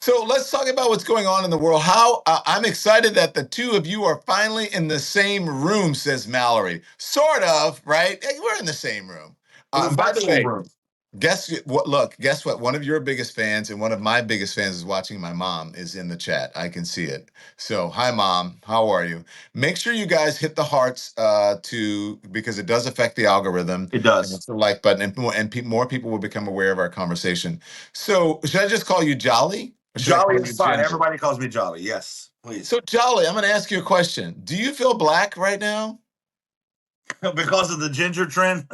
So let's talk about what's going on in the world. How I'm excited that the two of you are finally in the same room, says Mallory. Sort of, right? We're in the same room. In a By the virtual way, room. guess what? Look, guess what? One of your biggest fans and one of my biggest fans is watching. My mom is in the chat. I can see it. So, hi, Mom. How are you? Make sure you guys hit the hearts because it does affect the algorithm. It And does. it's the like button, and more people will become aware of our conversation. So, should I just call you Jolly? Or should I Jolly call is you fine. Ginger? Everybody calls me Jolly. Yes, please. So, Jolly, I'm going to ask you a question. Do you feel black right now? Because of the ginger trend?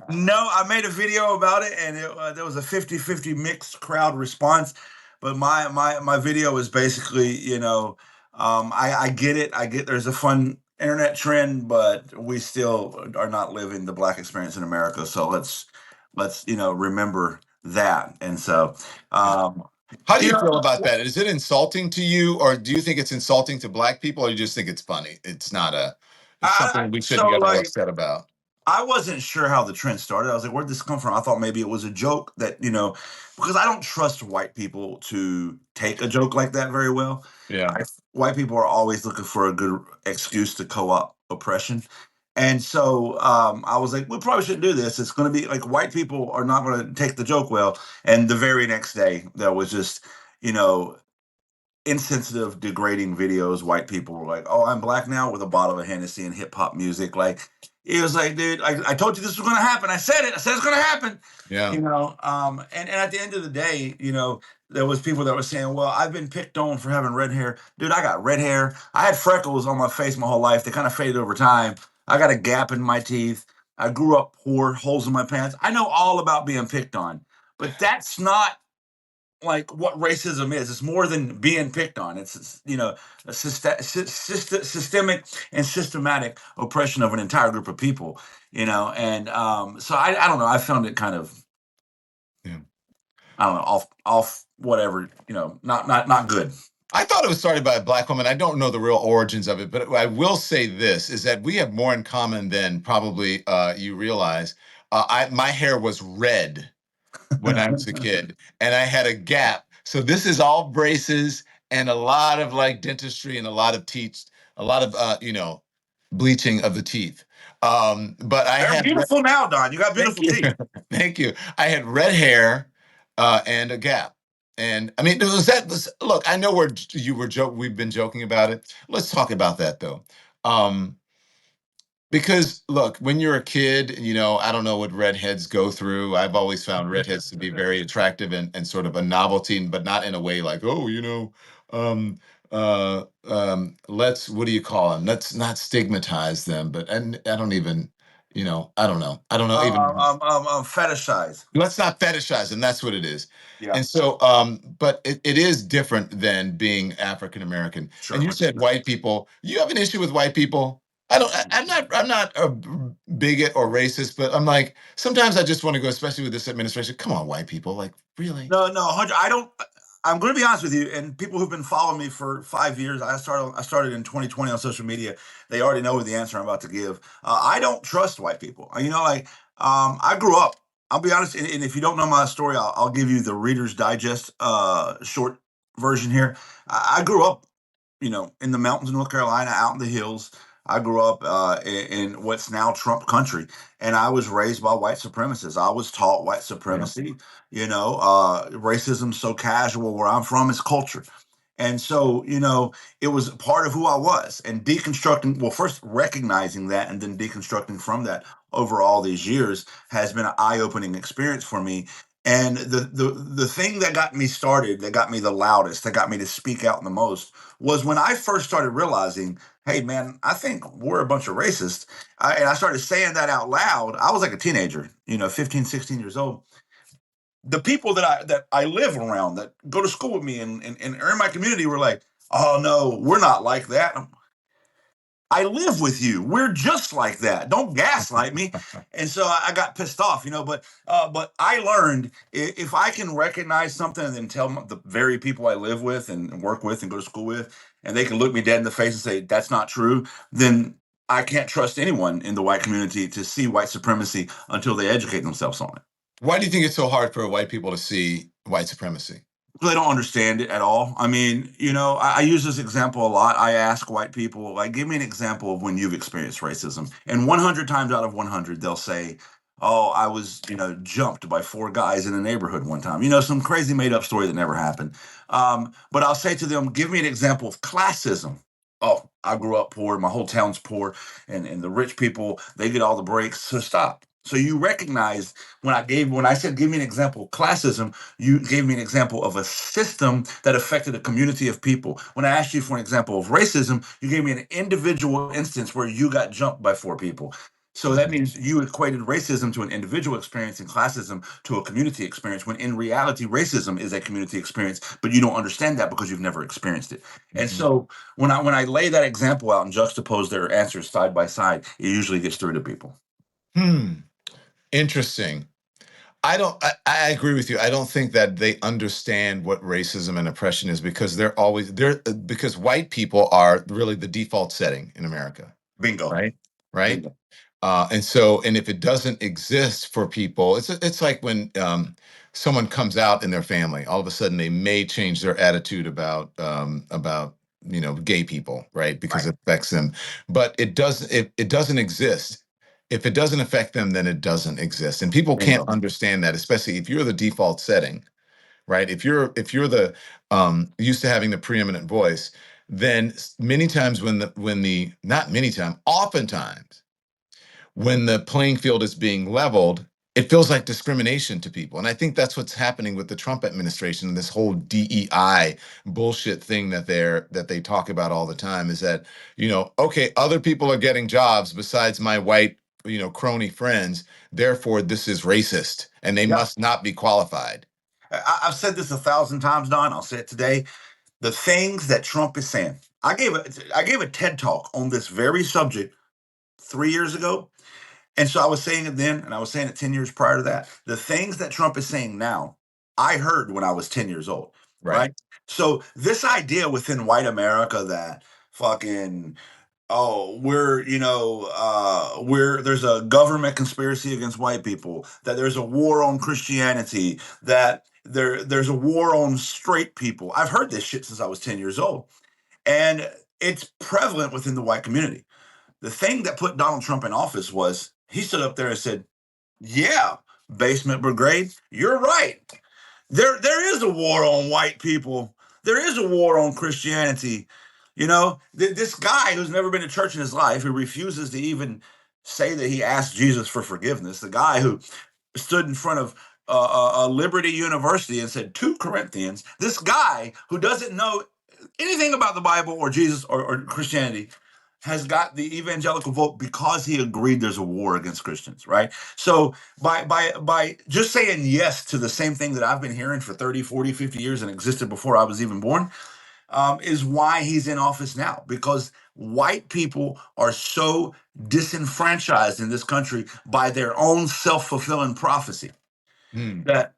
No, I made a video about it, and there was a 50-50 mixed crowd response. But my video is basically, I get it. I get there's a fun internet trend, but we still are not living the black experience in America. So let's remember that. And so, How do you feel about that? Is it insulting to you, or do you think it's insulting to black people, or you just think it's funny? It's not it's something we shouldn't get all upset about. I wasn't sure how the trend started. I was like, where'd this come from? I thought maybe it was a joke that, because I don't trust white people to take a joke like that very well. Yeah. White people are always looking for a good excuse to co-opt oppression. And so I was like, we probably shouldn't do this. It's going to be like white people are not going to take the joke well. And the very next day, there was just, insensitive, degrading videos. White people were like, "Oh, I'm black now," with a bottle of Hennessy and hip hop music. Like, it was like, dude, I told you this was going to happen. I said it. I said it's going to happen. Yeah. And at the end of the day, there was people that were saying, "Well, I've been picked on for having red hair." Dude, I got red hair. I had freckles on my face my whole life. They kind of faded over time. I got a gap in my teeth. I grew up poor, holes in my pants. I know all about being picked on, but that's not like what racism is. It's more than being picked on. It's a systemic and systematic oppression of an entire group of people. And so I don't know. I found it kind of, Yeah. I don't know, off whatever. Not good. I thought it was started by a black woman. I don't know the real origins of it, but I will say this is that we have more in common than probably you realize. My hair was red when I was a kid, and I had a gap. So this is all braces and a lot of like dentistry and a lot of teeth, a lot of bleaching of the teeth. But I They're had beautiful now, Don. You got beautiful teeth. Thank you. I had red hair and a gap. And I mean, look, I know we've been joking about it. Let's talk about that though. Because look, when you're a kid, I don't know what redheads go through. I've always found redheads to be very attractive and sort of a novelty, but not in a way like, oh, what do you call them? Let's not stigmatize them, and I don't even, I don't know. I don't know even. Fetishize. Let's not fetishize them. That's what it is. Yeah. And so, but it is different than being African American. Sure. And you said white people. You have an issue with white people? I'm not a bigot or racist, but I'm like, sometimes I just want to go, especially with this administration. Come on, white people, like really? No, 100. I don't. I'm going to be honest with you, and people who've been following me for 5 years. I started in 2020 on social media. They already know the answer I'm about to give. I don't trust white people. I grew up. I'll be honest, and if you don't know my story, I'll give you the Reader's Digest short version here. I grew up, in the mountains of North Carolina, out in the hills. I grew up in what's now Trump country, and I was raised by white supremacists. I was taught white supremacy. Racism so casual where I'm from is culture. And so, it was part of who I was, and deconstructing, well, first recognizing that and then deconstructing from that over all these years has been an eye-opening experience for me. And the thing that got me started, that got me the loudest, that got me to speak out the most was when I first started realizing, hey, man, I think we're a bunch of racists. And I started saying that out loud. I was like a teenager, 15, 16 years old. The people that I live around, that go to school with me and are in my community, were like, "Oh no, we're not like that. I live with you. We're just like that. Don't gaslight me." And so I got pissed off, But I learned, if I can recognize something and then tell the very people I live with and work with and go to school with, and they can look me dead in the face and say that's not true, then I can't trust anyone in the white community to see white supremacy until they educate themselves on it. Why do you think it's so hard for white people to see White supremacy. They don't understand it at all. I mean, I use this example a lot. I ask white people, like, give me an example of when you've experienced racism. And 100 times out of 100, they'll say, oh, I was, jumped by four guys in a neighborhood one time. Some crazy made up story that never happened. But I'll say to them, give me an example of classism. Oh, I grew up poor. My whole town's poor. And the rich people, they get all the breaks. So stop. So you recognize when I said, give me an example of classism, you gave me an example of a system that affected a community of people. When I asked you for an example of racism, you gave me an individual instance where you got jumped by four people. So that means you equated racism to an individual experience and classism to a community experience, when in reality, racism is a community experience, but you don't understand that because you've never experienced it. And so when I lay that example out and juxtapose their answers side by side, it usually gets through to people. Interesting. I agree with you. I don't think that they understand what racism and oppression is, because because white people are really the default setting in America. Bingo. Right. Bingo. And if it doesn't exist for people, it's like when someone comes out in their family, all of a sudden they may change their attitude about gay people, right? Because it affects them. But it doesn't exist. If it doesn't affect them, then it doesn't exist. And people can't understand that, especially if you're the default setting, right? If you're the used to having the preeminent voice, then oftentimes when the playing field is being leveled, it feels like discrimination to people. And I think that's what's happening with the Trump administration, this whole DEI bullshit thing that they talk about all the time, is that, okay, other people are getting jobs besides my white, crony friends. Therefore, this is racist and they must not be qualified. I've said this 1,000 times, Don. I'll say it today. The things that Trump is saying. I gave a TED talk on this very subject 3 years ago. And so I was saying it then, and I was saying it 10 years prior to that. The things that Trump is saying now, I heard when I was 10 years old. Right? So this idea within white America that fucking, there's a government conspiracy against white people, that there's a war on Christianity, that there's a war on straight people. I've heard this shit since I was 10 years old. And it's prevalent within the white community. The thing that put Donald Trump in office was he stood up there and said, yeah, basement brigade, you're right. There is a war on white people. There is a war on Christianity. This guy who's never been to church in his life, who refuses to even say that he asked Jesus for forgiveness, the guy who stood in front of Liberty University and said 2 Corinthians, this guy who doesn't know anything about the Bible or Jesus or Christianity, has got the evangelical vote because he agreed there's a war against Christians, right? So by just saying yes to the same thing that I've been hearing for 30, 40, 50 years and existed before I was even born, is why he's in office now. Because white people are so disenfranchised in this country by their own self-fulfilling prophecy that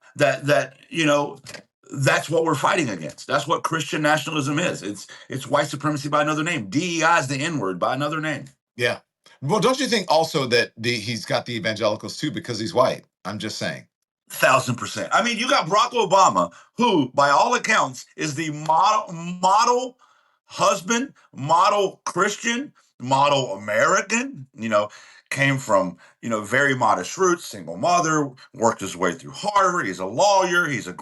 that's what we're fighting against. That's what Christian nationalism is. It's white supremacy by another name. DEI is the N-word by another name. Yeah. Well, don't you think also that he's got the evangelicals too because he's white? I'm just saying. 1,000%. I mean, you got Barack Obama, who, by all accounts, is the model husband, model Christian, model American. Came from very modest roots, single mother, worked his way through Harvard. He's a lawyer. He's a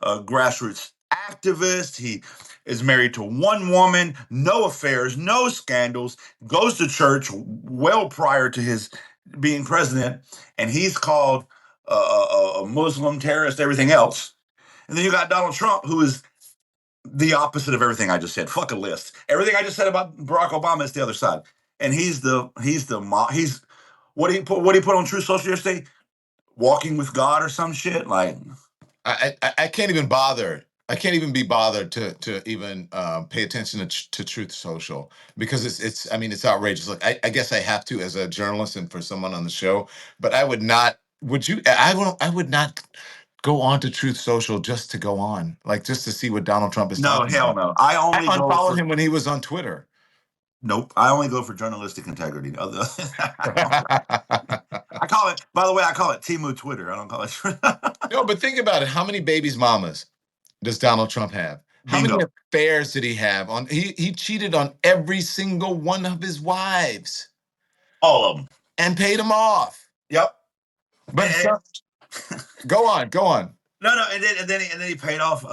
grassroots activist. He is married to one woman, no affairs, no scandals. Goes to church well prior to his being president, and he's called a Muslim terrorist, everything else. And then you got Donald Trump, who is the opposite of everything I just said. Fuck a list. Everything I just said about Barack Obama is the other side. And he's what he put on Truth Social yesterday? Walking with God or some shit. Like, I can't even bother. I can't even be bothered to even pay attention to Truth Social, because it's outrageous. Look, I guess I have to, as a journalist and for someone on the show, but I would not. Would you? I would not go on to Truth Social just to go on, like just to see what Donald Trump is talking about. No. I unfollowed him when he was on Twitter. Nope. I only go for journalistic integrity. I call it, by the way, I call it Timu Twitter. I don't call it. No, but think about it. How many babies mamas does Donald Trump have? How many Bingo. affairs did he have? He cheated on every single one of his wives All of them. and paid them off. Yep. But go on. No, and then he paid off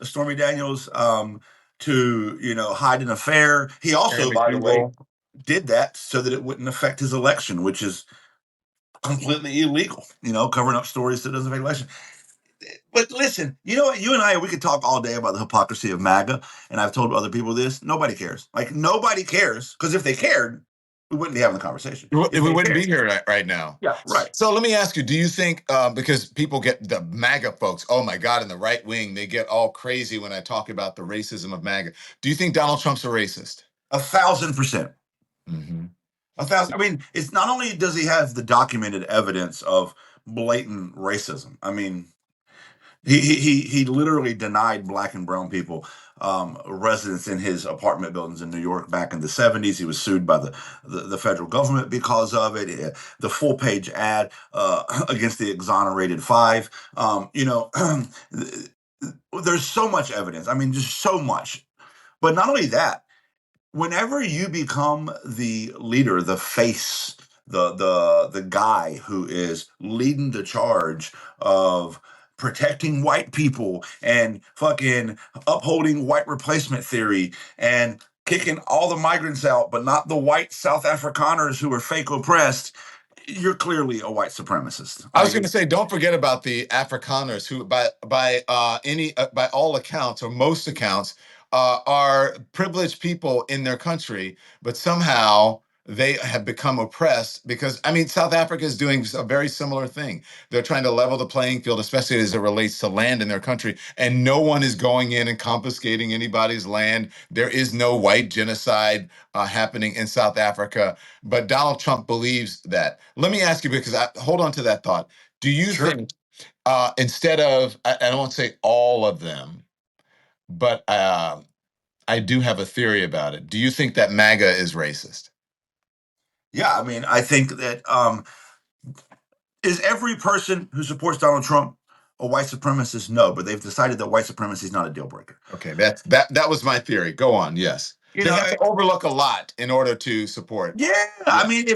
Stormy Daniels to hide an affair. He also, by the way, did that so that it wouldn't affect his election, which is completely illegal. Covering up stories that doesn't affect election. But listen, you know what? You and I, we could talk all day about the hypocrisy of MAGA, and I've told other people this. Nobody cares. Like, nobody cares, because if they cared, we wouldn't be having the conversation. We wouldn't be here right now. Yeah, right. So let me ask you, do you think, because people get the MAGA folks, oh my God, in the right wing, they get all crazy when I talk about the racism of MAGA. Do you think Donald Trump's a racist? 1,000%. Mm-hmm. 1,000. I mean, it's not only does he have the documented evidence of blatant racism. I mean, he literally denied black and brown people residence in his apartment buildings in New York back in the 70s. He was sued by the federal government because of it. The full page ad against the exonerated five. There's so much evidence. I mean, just so much. But not only that, whenever you become the leader, the face, the guy who is leading the charge of protecting white people and fucking upholding white replacement theory and kicking all the migrants out, but not the white South Afrikaners who are fake oppressed, you're clearly a white supremacist. I was going to say, don't forget about the Afrikaners who, by all accounts or most accounts, are privileged people in their country, but somehow they have become oppressed because, I mean, South Africa is doing a very similar thing. They're trying to level the playing field, especially as it relates to land in their country, and no one is going in and confiscating anybody's land. There is no white genocide happening in South Africa, but Donald Trump believes that. Let me ask you, because hold on to that thought. Do you think instead of, I don't want to say all of them, but I do have a theory about it. Do you think that MAGA is racist? Yeah, I mean, I think that is every person who supports Donald Trump a white supremacist? No, but they've decided that white supremacy is not a deal breaker. Okay, that was my theory. Go on. Yes, they have to overlook a lot in order to support. Yeah, I mean,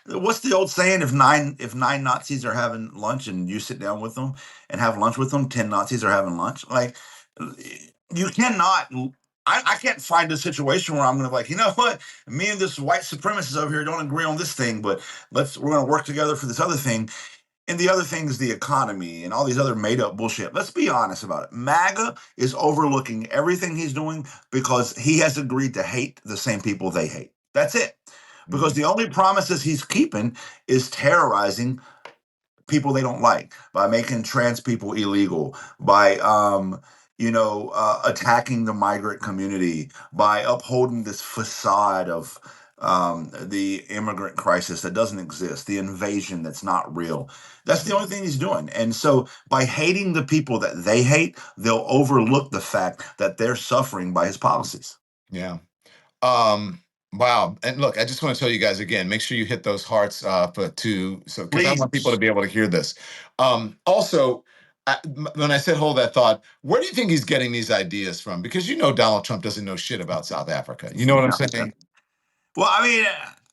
what's the old saying? If nine Nazis are having lunch and you sit down with them and have lunch with them, 10 Nazis are having lunch. Like, you cannot. I can't find a situation where I'm going to like, you know what? Me and this white supremacist over here don't agree on this thing, but we're going to work together for this other thing. And the other thing is the economy and all these other made up bullshit. Let's be honest about it. MAGA is overlooking everything he's doing because he has agreed to hate the same people they hate. That's it. Because the only promises he's keeping is terrorizing people they don't like by making trans people illegal, by attacking the migrant community, by upholding this facade of the immigrant crisis that doesn't exist, the invasion that's not real. That's the only thing he's doing. And so by hating the people that they hate, they'll overlook the fact that they're suffering by his policies. Yeah. Wow. And look, I just want to tell you guys again, make sure you hit those hearts because I want people to be able to hear this. Also, when I said hold that thought, where do you think he's getting these ideas from? Because Donald Trump doesn't know shit about South Africa. You know what I'm saying? Well, I mean,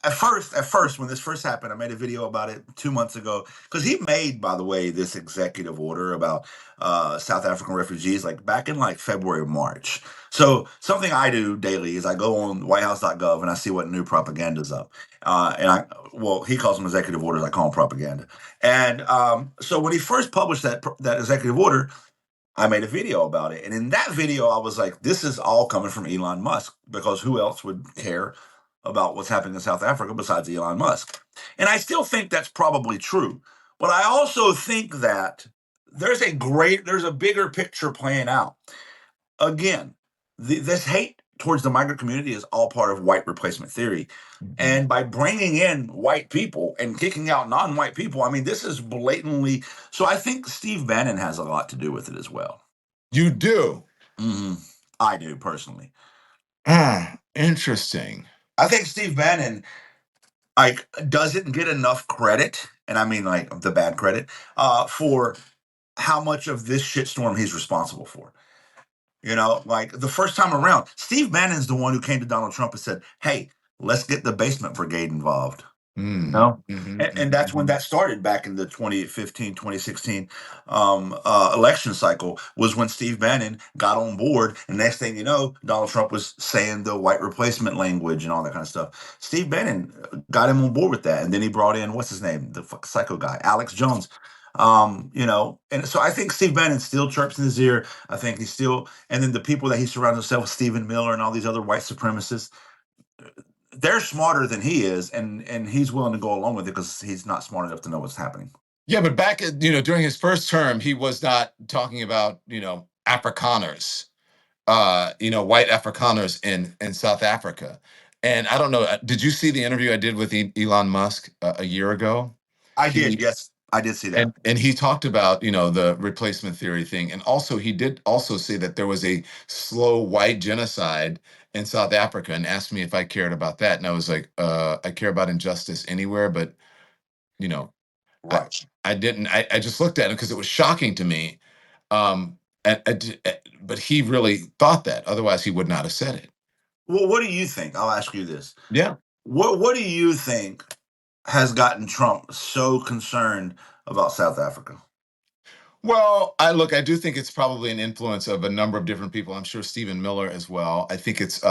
at first, when this first happened, I made a video about it 2 months ago because he made, by the way, this executive order about South African refugees like back in like February or March. So something I do daily is I go on whitehouse.gov and I see what new propaganda's up. He calls them executive orders. I call them propaganda. And so when he first published that executive order, I made a video about it. And in that video, I was like, this is all coming from Elon Musk because who else would care about what's happening in South Africa besides Elon Musk? And I still think that's probably true. But I also think that there's a bigger picture playing out. Again, this hate towards the migrant community is all part of white replacement theory. And by bringing in white people and kicking out non-white people, I mean, this is blatantly. So I think Steve Bannon has a lot to do with it as well. You do? Mm-hmm. I do, personally. Interesting. I think Steve Bannon, like doesn't get enough credit, and I mean like the bad credit, for how much of this shitstorm he's responsible for. You know, like the first time around, Steve Bannon's the one who came to Donald Trump and said, "Hey, let's get the basement brigade involved." Mm. No. And that's when that started back in the 2015, 2016 election cycle, was when Steve Bannon got on board. And next thing you know, Donald Trump was saying the white replacement language and all that kind of stuff. Steve Bannon got him on board with that. And then he brought in, what's his name? The psycho guy, Alex Jones. You know, and so I think Steve Bannon still chirps in his ear. I think he's still, and then the people that he surrounds himself with, Stephen Miller and all these other white supremacists, they're smarter than he is, and he's willing to go along with it because he's not smart enough to know what's happening. Yeah, but back at, during his first term, he was not talking about, Afrikaners, white Afrikaners in South Africa. And I don't know, did you see the interview I did with Elon Musk a year ago? I did, He yes, I did see that. and he talked about, the replacement theory thing. And also he did also say that there was a slow white genocide in South Africa, and asked me if I cared about that. And I was like, I care about injustice anywhere, but you know, I Right. I didn't. I just looked at it because it was shocking to me. But he really thought that. Otherwise, he would not have said it. Well, what do you think? I'll ask you this. Yeah. What do you think has gotten Trump so concerned about South Africa? Well, I do think it's probably an influence of a number of different people. I'm sure Stephen Miller as well. I think it's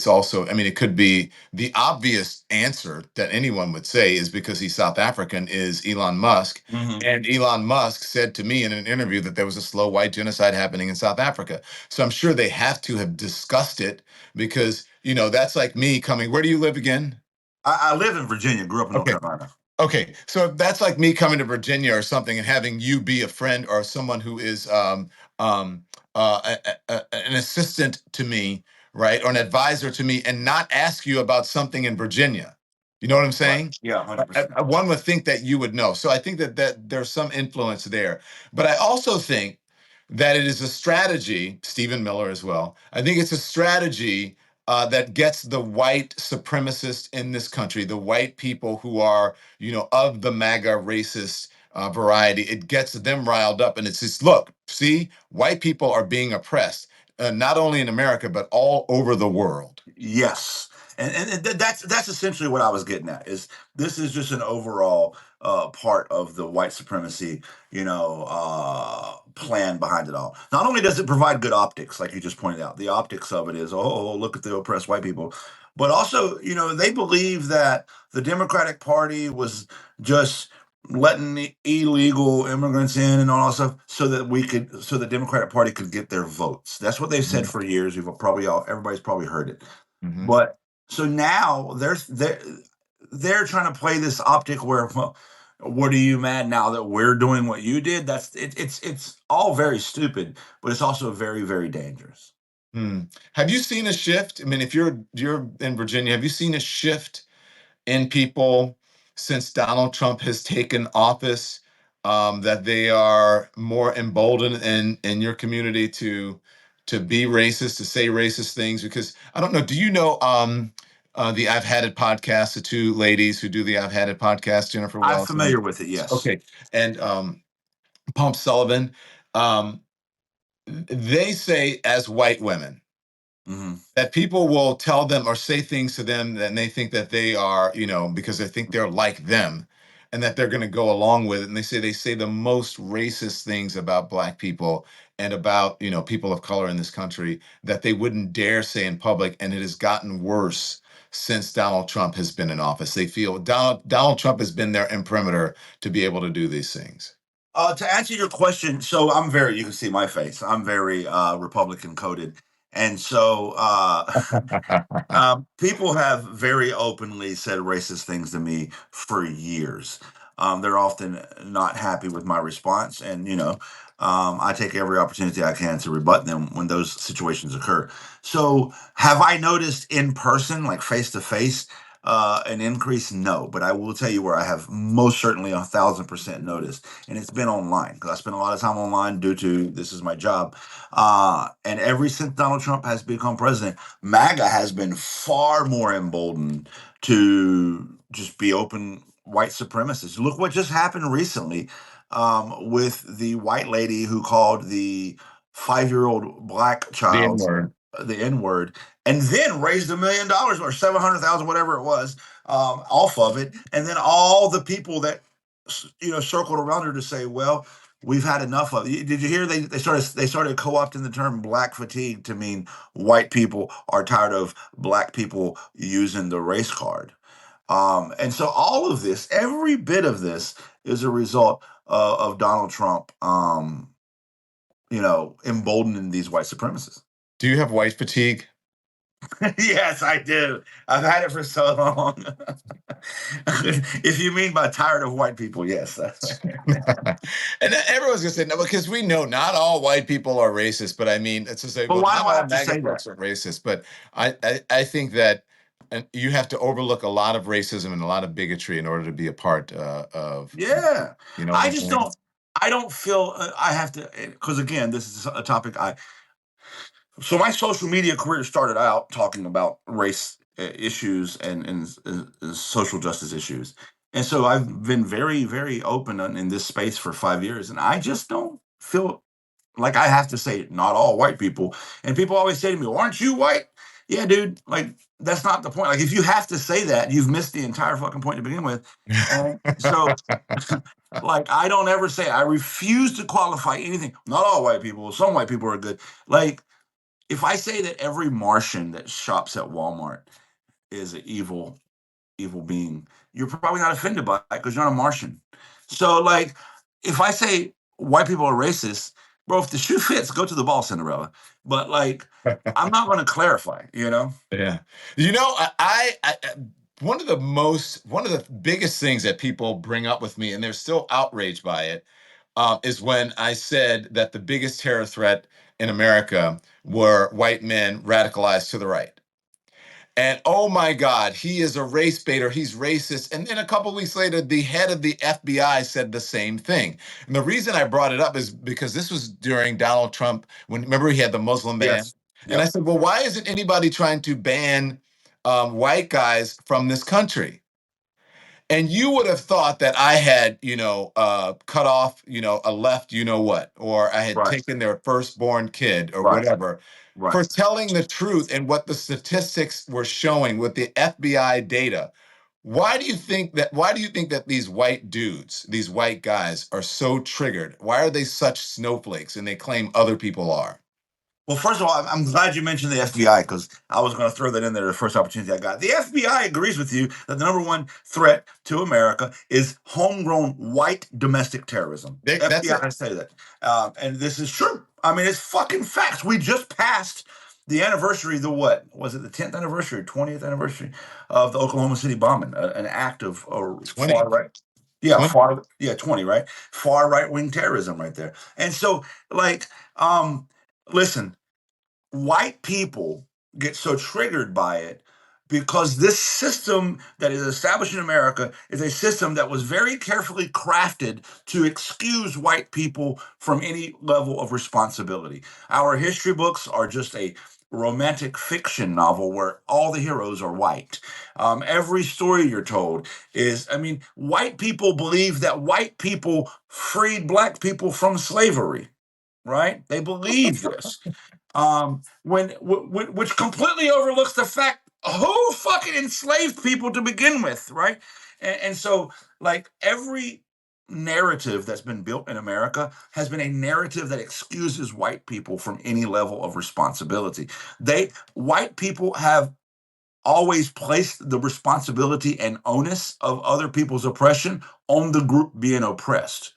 also, I mean, it could be the obvious answer that anyone would say is because he's South African is Elon Musk. Hmm. And Elon Musk said to me in an interview that there was a slow white genocide happening in South Africa. So I'm sure they have to have discussed it because, that's like me coming. Where do you live again? I live in Virginia, grew up in North Okay. Carolina. Okay, so if that's like me coming to Virginia or something and having you be a friend or someone who is um, an assistant to me, right, or an advisor to me, and not ask you about something in Virginia. You know what I'm Right. saying? Yeah, 100%. One would think that you would know. So I think that there's some influence there. But I also think that it is a strategy, Stephen Miller as well. I think it's a strategy that gets the white supremacists in this country, the white people who are, of the MAGA racist variety. It gets them riled up, and it's just, look, see, white people are being oppressed, not only in America but all over the world. Yes, that's essentially what I was getting at. Is this is just an overall part of the white supremacy, plan behind it all. Not only does it provide good optics, like you just pointed out, the optics of it is, oh, look at the oppressed white people, but also, they believe that the Democratic Party was just letting the illegal immigrants in and all that stuff so the Democratic Party could get their votes. That's what they've said Mhm. for years. Everybody's probably heard it. Mhm. But so now they're trying to play this optic where, well, what are you mad now that we're doing what you did? It's all very stupid, but it's also very, very dangerous. Hmm. Have you seen a shift? I mean, if you're in Virginia, have you seen a shift in people since Donald Trump has taken office, that they are more emboldened in your community to be racist, to say racist things? Because I don't know, do you know the I've Had It podcast, the two ladies who do the I've Had It podcast, Jennifer I'm Wells and familiar with it, yes. okay, and Pump Sullivan, um, they say as white women Hmm. that people will tell them or say things to them and they think that they are, because they think they're like them and that they're going to go along with it. And they say the most racist things about black people and about, people of color in this country that they wouldn't dare say in public. And it has gotten worse since Donald Trump has been in office. They feel Donald Trump has been their imprimatur to be able to do these things. To answer your question, so you can see my face. I'm very Republican coded. And so people have very openly said racist things to me for years. They're often not happy with my response, and I take every opportunity I can to rebut them when those situations occur. So, have I noticed in person, like face to face, an increase? No, but I will tell you where I have most certainly 1,000% noticed, and it's been online because I spend a lot of time online due to this is my job. And ever since Donald Trump has become president, MAGA has been far more emboldened to just be open white supremacists. Look what just happened recently with the white lady who called the 5-year-old black The N child word. the N word, and then raised $1 million or 700,000, whatever it was, off of it. And then all the people that circled around her to say, "Well, we've had enough of it." Did you hear they started co-opting the term "black fatigue" to mean white people are tired of black people using the race card. And so all of this, every bit of this, is a result of Donald Trump, emboldening these white supremacists. Do you have white fatigue? Yes, I do. I've had it for so long. If you mean by tired of white people, yes. And everyone's gonna say no because we know not all white people are racist. But I mean, it's to say, But well, why not do I all have to MAGA say that? folks are racist. But I think that you have to overlook a lot of racism and a lot of bigotry in order to be a part of. Yeah. You know what I I'm just saying? don't. I don't feel I have to, because again, this is a topic I. So my social media career started out talking about race issues and social justice issues, and so I've been very, very open in this space for 5 years, and I just don't feel like I have to say not all white people. And people always say to me, "Well, aren't you white?" Yeah, dude. Like that's not the point. Like if you have to say that, you've missed the entire fucking point to begin with. And so, like I don't ever say I refuse to qualify anything. Not all white people. Some white people are good. Like if I say that every Martian that shops at Walmart is an evil being, you're probably not offended by it because you're not a Martian. So, like, if I say white people are racist, bro, if the shoe fits, go to the ball, Cinderella. But like, I'm not going to clarify. Yeah. One of the biggest things that people bring up with me, and they're still outraged by it, is when I said that the biggest terror threat in America were white men radicalized to the right. And oh my God, he is a race baiter. He's racist. And then a couple of weeks later, the head of the FBI said the same thing. And the reason I brought it up is because this was during Donald Trump, when remember he had the Muslim ban. Yes. And I Yep. said, well, why isn't anybody trying to ban white guys from this country? And you would have thought that I had, cut off, a left, what, or I had Right. taken their firstborn kid or Right. whatever Right. for telling the truth and what the statistics were showing with the FBI data. Why do you think that these white dudes, these white guys are so triggered? Why are they such snowflakes and they claim other people are? Well, first of all, I'm glad you mentioned the FBI because I was going to throw that in there the first opportunity I got. The FBI agrees with you that the number one threat to America is homegrown white domestic terrorism. That's it. FBI say that. And this is true. I mean, it's fucking facts. We just passed the anniversary, the what? Was it the 10th anniversary or 20th anniversary of the Oklahoma City bombing? An act of 20. far right. Yeah, 20. 20, right? Far right wing terrorism right there. And so, like, listen, white people get so triggered by it because this system that is established in America is a system that was very carefully crafted to excuse white people from any level of responsibility. Our history books are just a romantic fiction novel where all the heroes are white. Every story you're told is, I mean, white people believe that white people freed black people from slavery, right? They believe this, which completely overlooks the fact who fucking enslaved people to begin with, right? And so, like every narrative that's been built in America has been a narrative that excuses white people from any level of responsibility. White people have always placed the responsibility and onus of other people's oppression on the group being oppressed,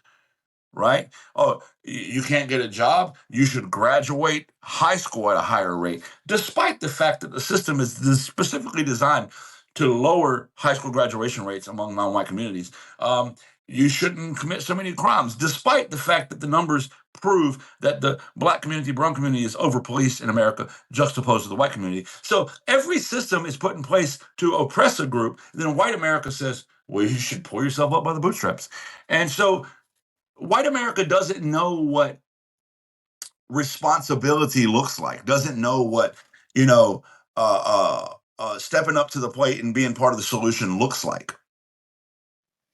right? Oh, you can't get a job. You should graduate high school at a higher rate, despite the fact that the system is specifically designed to lower high school graduation rates among non-white communities. You shouldn't commit so many crimes, despite the fact that the numbers prove that the black community, brown community is over-policed in America, juxtaposed to the white community. So every system is put in place to oppress a group. Then white America says, well, you should pull yourself up by the bootstraps. And so white America doesn't know what responsibility looks like, doesn't know what, stepping up to the plate and being part of the solution looks like.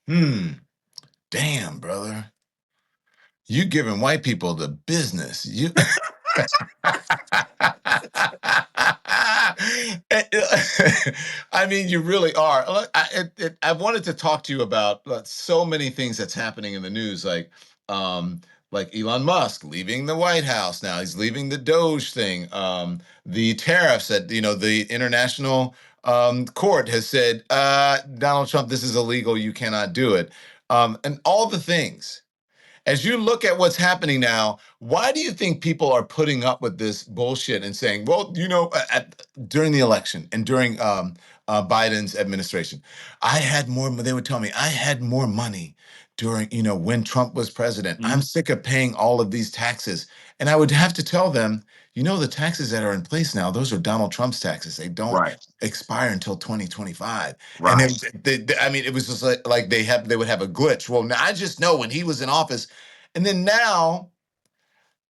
Damn, brother. You giving white people the business. You I mean, you really are. Look, I wanted to talk to you about so many things that's happening in the news, um, like Elon Musk leaving the White House now. He's leaving the Doge thing. The tariffs that the international court has said, Donald Trump, this is illegal. You cannot do it, and all the things. As you look at what's happening now, why do you think people are putting up with this bullshit and saying, well, during the election and during Biden's administration, I had more, they would tell me, I had more money during, when Trump was president. I'm sick of paying all of these taxes. And I would have to tell them, the taxes that are in place now, those are Donald Trump's taxes. They don't Right. expire until 2025. And Right. I mean, it was just like they would have a glitch. Well, now I just know when he was in office, and then now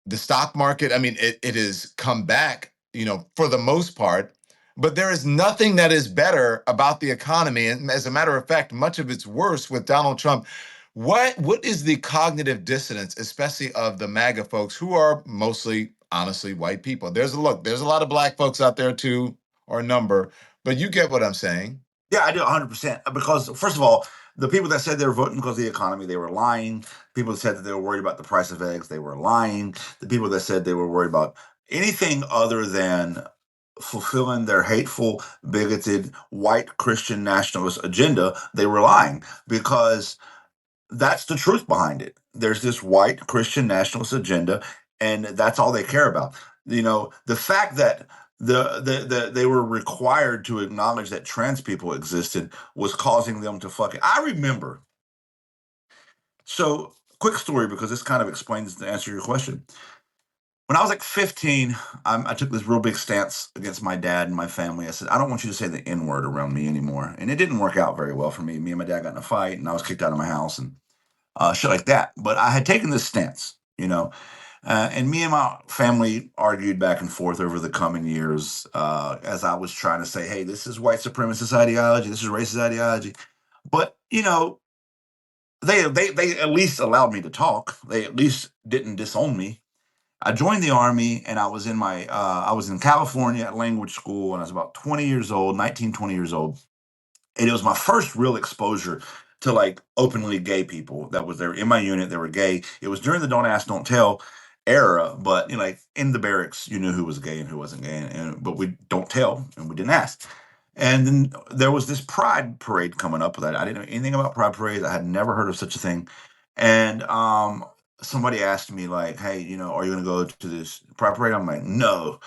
the stock market, I mean, it has come back, for the most part, but there is nothing that is better about the economy. And as a matter of fact, much of it's worse with Donald Trump. What is the cognitive dissonance, especially of the MAGA folks who are mostly, honestly, white people? There's a lot of black folks out there too, or a number, but you get what I'm saying. Yeah, I do 100%. Because, first of all, the people that said they were voting because of the economy, they were lying. People that said that they were worried about the price of eggs, they were lying. The people that said they were worried about anything other than fulfilling their hateful, bigoted, white Christian nationalist agenda, they were lying, because that's the truth behind it. There's this white Christian nationalist agenda, and that's all they care about. The fact that they were required to acknowledge that trans people existed was causing them to fucking. I remember. So, quick story, because this kind of explains the answer to your question. When I was like 15, I took this real big stance against my dad and my family. I said, I don't want you to say the N word around me anymore. And it didn't work out very well for me. Me and my dad got in a fight, and I was kicked out of my house, and shit like that. But I had taken this stance. And me and my family argued back and forth over the coming years, as I was trying to say, hey, this is white supremacist ideology, this is racist ideology. But, they at least allowed me to talk. They at least didn't disown me. I joined the army, and I was in California at language school, and I was about 20 years old, 19, 20 years old. And it was my first real exposure to like openly gay people that was there in my unit. They were gay. It was during the don't ask, don't tell era, but like in the barracks, you knew who was gay and who wasn't gay, but we don't tell and we didn't ask. And then there was this pride parade coming up that I didn't know anything about pride parades. I had never heard of such a thing. And somebody asked me like, hey, are you going to go to this pride parade? I'm like, no,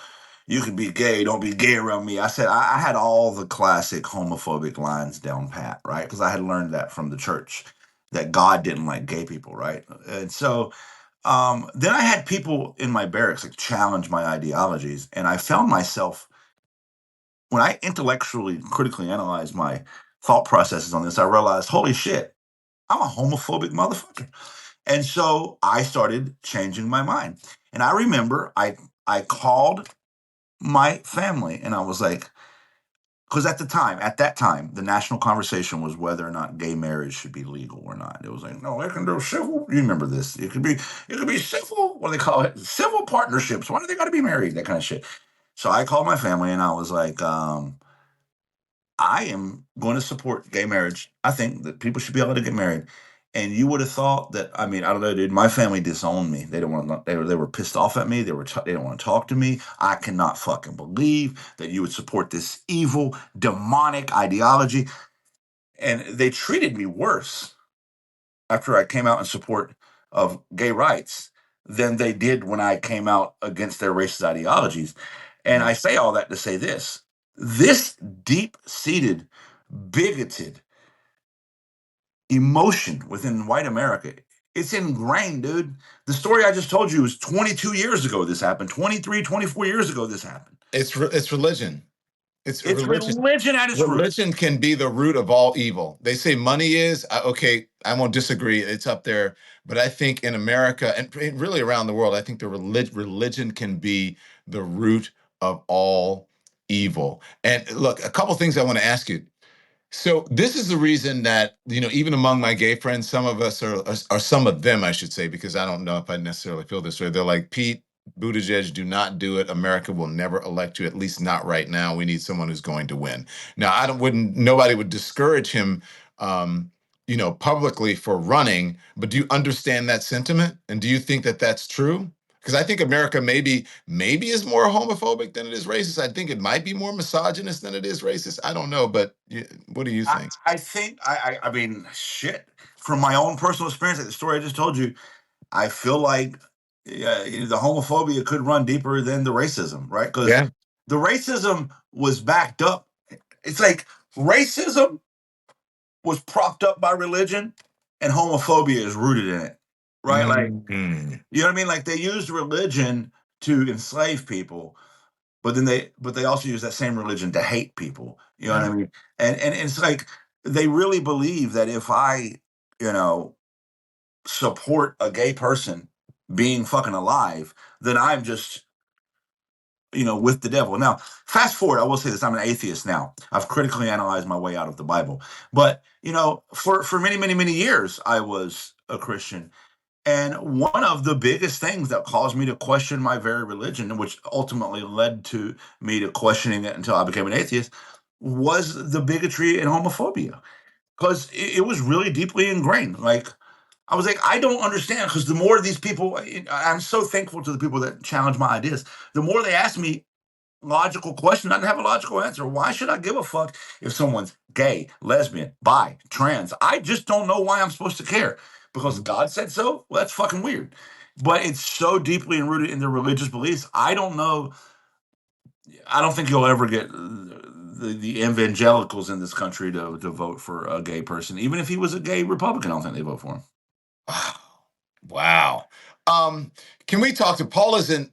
you can be gay, don't be gay around me. I said I had all the classic homophobic lines down pat, right? Because I had learned that from the church, that God didn't like gay people, right? And so then I had people in my barracks like challenge my ideologies, and I found myself, when I intellectually, critically analyzed my thought processes on this, I realized, holy shit, I'm a homophobic motherfucker. And so I started changing my mind. And I remember I called my family, and I was like, because at that time, the national conversation was whether or not gay marriage should be legal or not. It was like, no, they can do civil. You remember this? It could be civil. What do they call it? Civil partnerships. Why do they got to be married? That kind of shit. So I called my family, and I was like, I am going to support gay marriage. I think that people should be able to get married. And you would have thought that, I mean, I don't know, dude. My family disowned me. They don't want to. They were pissed off at me. They don't want to talk to me. I cannot fucking believe that you would support this evil, demonic ideology. And they treated me worse after I came out in support of gay rights than they did when I came out against their racist ideologies. And I say all that to say this deep seated, bigoted emotion within white America, it's ingrained, dude. The story I just told you is 22 years ago this happened. 23, 24 years ago this happened. It's religion. It's It's religion. religion at its root. Religion can be the root of all evil. They say money is, okay, I won't disagree. It's up there. But I think in America and really around the world, I think the religion can be the root of all evil. And look, a couple things I want to ask you. So this is the reason that, even among my gay friends, some of us are some of them, I should say, because I don't know if I necessarily feel this way. They're like, Pete Buttigieg, do not do it. America will never elect you, at least not right now. We need someone who's going to win. Now, nobody would discourage him, publicly for running, but do you understand that sentiment? And do you think that that's true? Because I think America maybe is more homophobic than it is racist. I think it might be more misogynist than it is racist. I don't know, but what do you think? I think I mean shit. From my own personal experience, like the story I just told you, I feel like the homophobia could run deeper than the racism, right? Because Yeah. the racism was backed up. It's like racism was propped up by religion, and homophobia is rooted in it, right? Like, Mhm. you know what I mean? Like they used religion to enslave people, but they also use that same religion to hate people. You know what I Yeah. mean? And it's like they really believe that if I, you know, support a gay person being fucking alive, then I'm just, with the devil. Now, fast forward, I will say this: I'm an atheist now. I've critically analyzed my way out of the Bible, but for many, many, many years, I was a Christian. And one of the biggest things that caused me to question my very religion, which ultimately led to me to questioning it until I became an atheist, was the bigotry and homophobia. Because it was really deeply ingrained. Like, I was like, I don't understand. Because the more these people, I'm so thankful to the people that challenge my ideas. The more they ask me logical questions, I didn't have a logical answer. Why should I give a fuck if someone's gay, lesbian, bi, trans? I just don't know why I'm supposed to care. Because God said so? Well, that's fucking weird. But it's so deeply enrooted in their religious beliefs. I don't know. I don't think you'll ever get the evangelicals in this country to vote for a gay person. Even if he was a gay Republican, I don't think they vote for him. Wow. Wow. Um, can we talk to Paula's in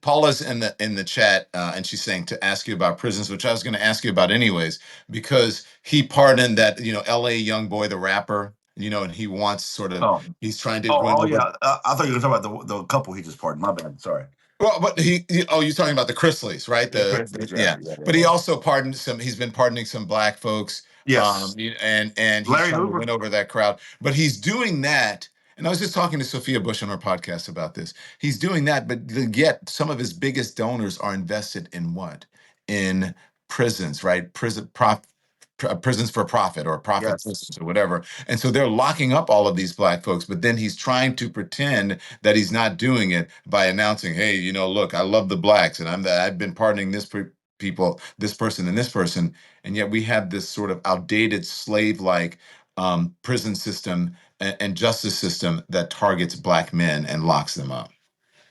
the chat, and she's saying to ask you about prisons, which I was going to ask you about anyways, because he pardoned that, LA young boy, the rapper, and he wants Oh, he's trying to run over. yeah. I thought you were talking about the couple he just pardoned. My bad. Sorry. Well, but you're talking about the Chrisleys, right? Yeah, Christmas. Yeah, Yeah. yeah, yeah, But he yeah. also he's been pardoning some black folks. Yes. And he's Larry trying to Hoover. win over that crowd. But he's doing that. And I was just talking to Sophia Bush on our podcast about this. He's doing that, but yet some of his biggest donors are invested in what? In prisons, right? Prisons for profit or profit Yes. prisons or whatever. And so they're locking up all of these black folks, but then he's trying to pretend that he's not doing it by announcing, "Hey, look, I love the blacks, and I've been pardoning people, this person, and this person," and yet we have this sort of outdated slave-like prison system and justice system that targets black men and locks them up.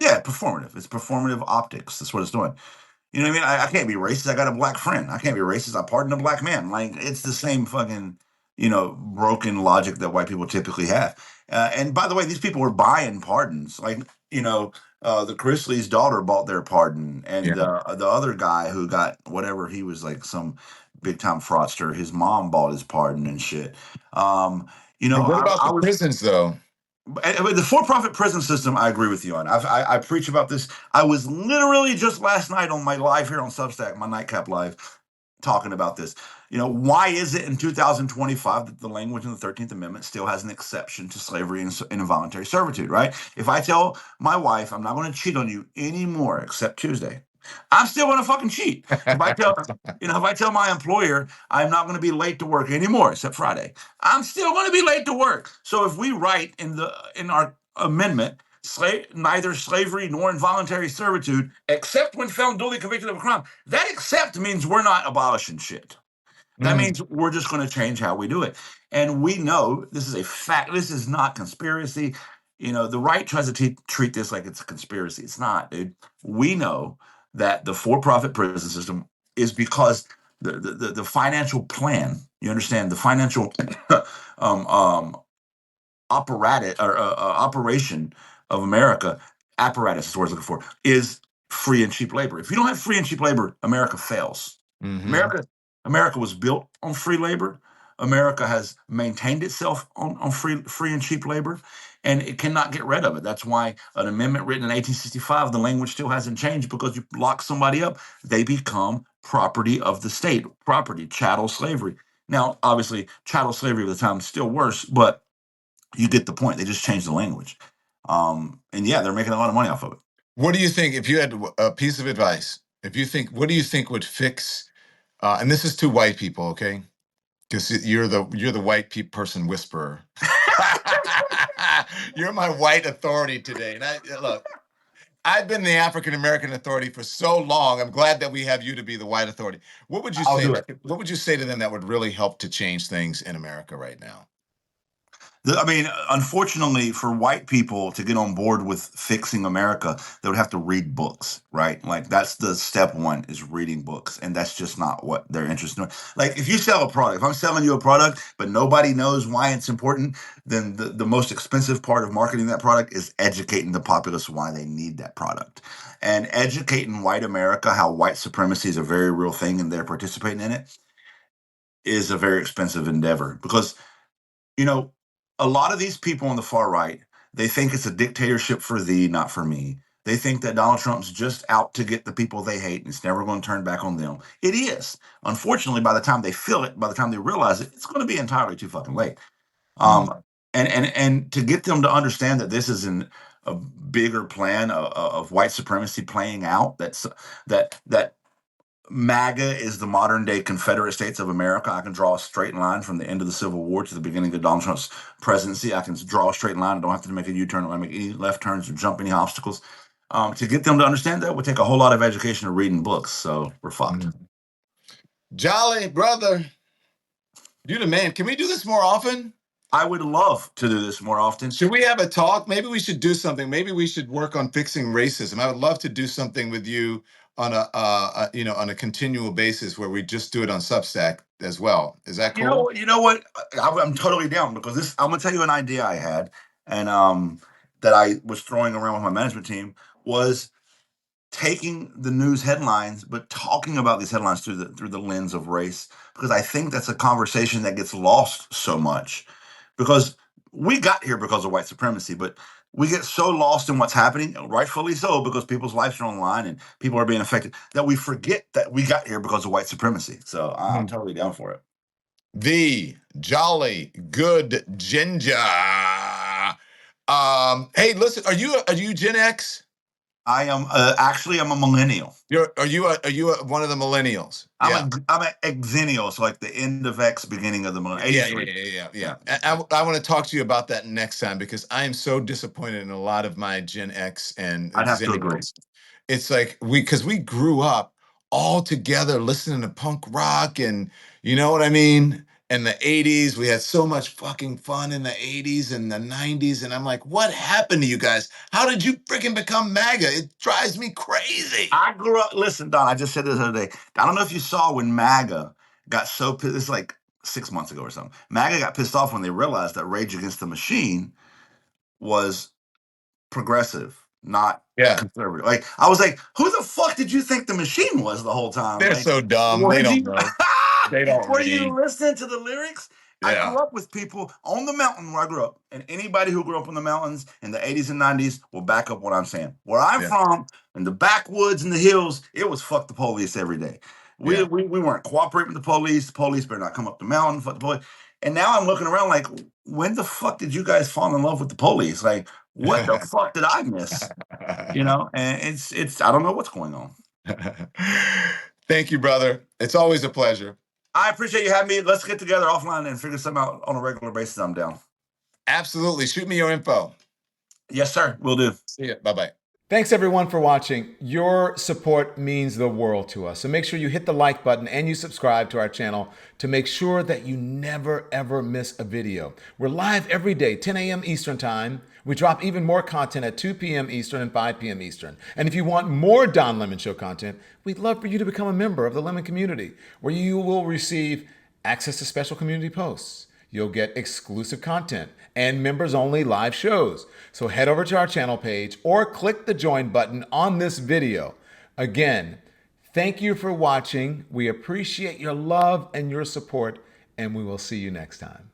Yeah, performative. It's performative optics. That's what it's doing. You know what I mean? I can't be racist. I got a black friend. I can't be racist. I pardon a black man. Like, it's the same fucking, broken logic that white people typically have. And by the way, these people were buying pardons. Like, the Chrisley's daughter bought their pardon, and Yeah. the other guy who got whatever, he was like some big time fraudster. His mom bought his pardon and shit. And what about I the was prisons, though? the for-profit prison system. I agree with you on. I preach about this. I was literally just last night on my live here on Substack, my nightcap live, talking about this. Why is it in 2025 that the language in the 13th Amendment still has an exception to slavery and involuntary servitude? Right? If I tell my wife I'm not going to cheat on you anymore except Tuesday, I'm still going to fucking cheat. If I tell my employer I'm not going to be late to work anymore except Friday, I'm still going to be late to work. So if we write in our amendment, neither slavery nor involuntary servitude, except when found duly convicted of a crime, that except means we're not abolishing shit. That Mm. means we're just going to change how we do it. And we know this is a fact. This is not conspiracy. The right tries to treat this like it's a conspiracy. It's not, dude. We know that the for-profit prison system is because the financial plan. You understand the financial um, um, apparatus or operation of America. Apparatus is what I was looking for. Is free and cheap labor. If you don't have free and cheap labor, America fails. Hmm. America was built on free labor. America has maintained itself on free and cheap labor, and it cannot get rid of it. That's why an amendment written in 1865, the language still hasn't changed, because you lock somebody up, they become property of the state, property, chattel slavery. Now, obviously, chattel slavery at the time is still worse, but you get the point. They just changed the language. And yeah, they're making a lot of money off of it. What do you think, if you had a piece of advice, what do you think would fix, and this is to white people, okay? Because you're the white person whisperer. You're my white authority today. And look, I've been the African American authority for so long. I'm glad that we have you to be the white authority. What would you I'll say? do it. What would you say to them that would really help to change things in America right now? I mean, unfortunately, for white people to get on board with fixing America, they would have to read books, right? Like that's the step one is reading books, and that's just not what they're interested in. Like if you sell a product, if I'm selling you a product, but nobody knows why it's important, then the most expensive part of marketing that product is educating the populace why they need that product. And educating white America how white supremacy is a very real thing and they're participating in it is a very expensive endeavor because you know, a lot of these people on the far right, they think it's a dictatorship for thee, not for me. They think that Donald Trump's just out to get the people they hate and it's never going to turn back on them. It is. Unfortunately, by the time they feel it, by the time they realize it, it's going to be entirely too fucking late. Mm. And to get them to understand that this is a bigger plan of white supremacy playing out, that MAGA is the modern day Confederate States of America. I can draw a straight line from the end of the Civil War to the beginning of Donald Trump's presidency. I can draw a straight line. I don't have to make a U-turn. I don't make any left turns or jump any obstacles. To get them to understand that would take a whole lot of education or reading books. So we're fucked. Jolly brother, you the man. Can we do this more often? I would love to do this more often. Should we have a talk? Maybe we should do something. Maybe we should work on fixing racism. I would love to do something with you on on a continual basis where we just do it on Substack as well. Is that cool? You know what? I'm totally down because this. I'm gonna tell you an idea I had, and that I was throwing around with my management team was taking the news headlines, but talking about these headlines through the lens of race, because I think that's a conversation that gets lost so much, because we got here because of white supremacy, but we get so lost in what's happening, rightfully so, because people's lives are online and people are being affected, that we forget that we got here because of white supremacy. So I'm totally down for it. The jolly good ginger. Hey, listen, are you Gen X? I am actually I'm a millennial. Are you one of the millennials? Yeah. I'm a exennial, so like the end of X, beginning of the millennial. Yeah, 83. I want to talk to you about that next time because I am so disappointed in a lot of my Gen X and I'd have to agree. Xennials. It's like because we grew up all together listening to punk rock and you know what I mean? In the 80s, we had so much fucking fun in the 80s and the 90s. And I'm like, what happened to you guys? How did you freaking become MAGA? It drives me crazy. I grew up. Listen, Don. I just said this the other day. I don't know if you saw when MAGA got so pissed. This is like 6 months ago or something. MAGA got pissed off when they realized that Rage Against the Machine was progressive, not Yeah. conservative. Like I was like, who the fuck did you think the Machine was the whole time? They're Like, so dumb. They don't know. They don't were you read. listening to the lyrics? I Yeah. grew up with people on the mountain where I grew up, and anybody who grew up in the mountains in the 80s and 90s will back up what I'm saying. Where I'm Yeah. from, in the backwoods and the hills, it was fuck the police every day. Yeah. We weren't cooperating with the police. The police better not come up the mountain, fuck the police. And now I'm looking around like, when the fuck did you guys fall in love with the police? Like, what the fuck did I miss? You know, and it's I don't know what's going on. Thank you, brother. It's always a pleasure. I appreciate you having me. Let's get together offline and figure something out on a regular basis. I'm down. Absolutely. Shoot me your info. Yes, sir. Will do. See ya. Bye-bye. Thanks everyone for watching. Your support means the world to us. So make sure you hit the like button and you subscribe to our channel to make sure that you never ever miss a video. We're live every day, 10 a.m. Eastern time. We drop even more content at 2 p.m. Eastern and 5 p.m. Eastern. And if you want more Don Lemon Show content, we'd love for you to become a member of the Lemon community, where you will receive access to special community posts. You'll get exclusive content and members only live shows. So head over to our channel page or click the join button on this video. Again, thank you for watching. We appreciate your love and your support, and we will see you next time.